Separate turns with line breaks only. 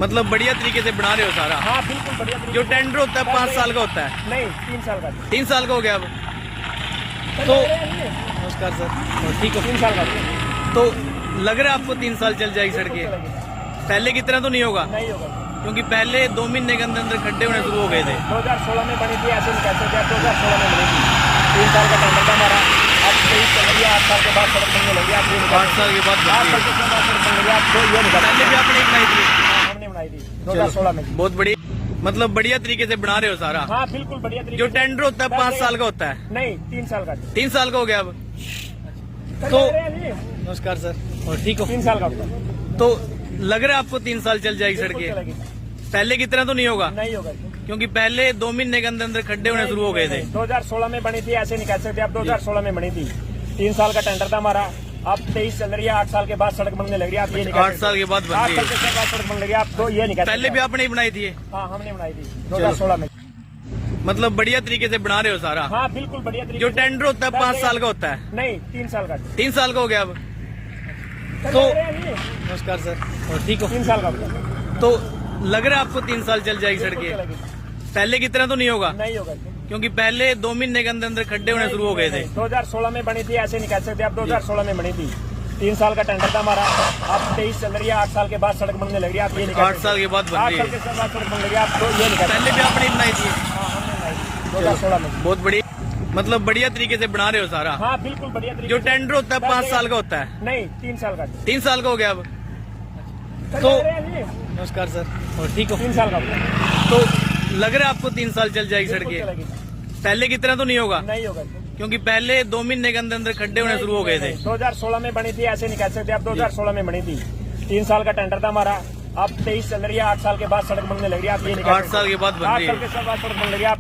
मतलब बढ़िया तरीके से बना रहे हो सारा।
हाँ बिल्कुल बढ़िया।
जो टेंडर होता है 5 साल का होता है?
नहीं 3 साल का।
3 साल का हो गया अब तो। नमस्कार सर, ठीक हो?
3 साल का
तो लग रहा है आपको 3 साल चल जाएगी सड़कें? पहले की तरह तो नहीं होगा?
नहीं होगा,
क्योंकि पहले 2 महीने के अंदर खड्डे होने शुरू हो गए थे।
2016 में बनी थी, ऐसे नहीं कह सकते आप 2016 में बनी थी। 3 साल का टेंडर था हमारा, अब 23 चल रही है, 8 साल के बाद सड़क बनने लगी। आप
8 साल के बाद
8 साल के बाद सड़क बन लगी। आप ये नहीं
पहले भी आपने बनाई थी?
हमने बनाई थी 2016 में।
बहुत बढ़िया, मतलब बढ़िया तरीके से बना रहे हो सारा।
हाँ बिल्कुल बढ़िया तरीके
जो
से।
टेंडर होता है 5 साल का होता है?
नहीं 3 साल का।
3 साल का हो गया अब तो। नमस्कार सर, ठीक हो?
3 साल का होगा।
तो लग रहा है आपको 3 साल चल जाएगी सड़कें? पहले की तरह तो नहीं होगा?
नहीं होगा,
क्योंकि पहले 2 महीने के अंदर खड्डे होने शुरू हो गए थे।
2016 में बनी थी, ऐसे नहीं कह सकते आप 2016 में बनी थी। 3 साल का टेंडर था हमारा, अब 23 चल रही है, 8 साल के बाद सड़क बनने लग रही है। आप ये नहीं
8 साल के बाद बन
8
रही
साल
है।
के बाद सड़क बन लगी। आप तो ये नहीं कह
पहले भी आपने ही बनाई थी?
हाँ हमने बनाई थी 2016 में।
मतलब बढ़िया तरीके से बना रहे हो सारा।
हाँ बिल्कुल बढ़िया तरीके
जो
से।
टेंडर होता है 5 साल का होता है?
नहीं 3 साल का।
3 साल का हो गया अब तो। नमस्कार सर, ठीक हो?
3 साल का होगा।
तो लग रहा है आपको 3 साल चल जाएगी सड़कें? पहले की तरह तो नहीं होगा?
नहीं होगा,
क्योंकि पहले 2 महीने के अंदर खड्डे होने शुरू हो गए थे।
2016 में बनी थी, ऐसे नहीं कह सकते आप 2016 में बनी थी। 3 साल का टेंडर था हमारा, अब 23 चल रही है, 8 साल के बाद सड़क बनने लग रही है। आप ये नहीं
8 साल के बाद बन
8
रही
साल
है।
के बाद सड़क बन लगी। आप तो ये नहीं कह
पहले भी आपने ही बनाई थी?
हाँ हमने बनाई थी 2016 में।
बहुत बढ़िया, मतलब बढ़िया तरीके से बना रहे हो सारा।
हाँ बिल्कुल बढ़िया तरीके
जो
से।
टेंडर होता है 5 साल का होता है?
नहीं 3 साल का।
3 साल का हो गया अब तो। नमस्कार सर, ठीक हो?
3 साल का होगा।
तो लग रहा है आपको 3 साल चल जाएगी सड़कें? पहले की तरह तो नहीं होगा?
नहीं होगा,
क्योंकि पहले 2 महीने के अंदर खड्डे होने शुरू हो गए थे।
2016 में बनी थी, ऐसे नहीं कह सकते आप 2016 में बनी थी। 3 साल का टेंडर था हमारा, अब 23 चल रही है, 8 साल के बाद सड़क बनने लग रही है। आप ये नहीं
8 साल के बाद बन
8
रही
साल
है।
के बाद सड़क बन लगी। आप